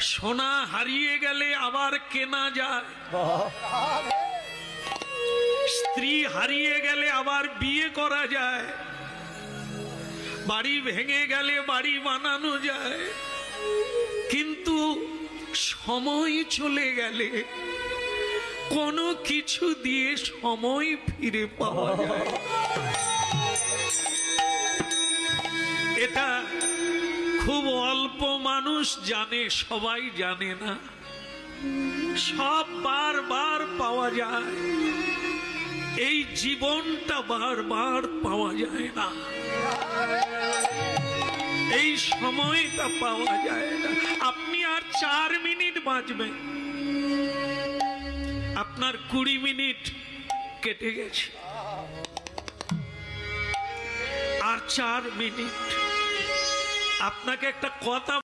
সোনা হারিয়ে গেলে আবার কেনা যায়, স্ত্রী হারিয়ে গেলে আবার বিয়ে করা যায়, বাড়ি ভেঙে গেলে বাড়ি বানানো যায়, কিন্তু সময় চলে গেলে কোনো কিছু দিয়ে সময় ফিরে পাওয়া যায়। এটা খুব অল্প মানুষ জানে, সবাই জানে না। সব বারবার পাওয়া যায়, এই জীবনটা বারবার পাওয়া যায় না, এই সময়টা পাওয়া যায় না। আপনি আর 4 মিনিট বাঁচবেন, আপনার 20 মিনিট কেটে গেছে। আর 4 মিনিট। আপনাকে একটা কথা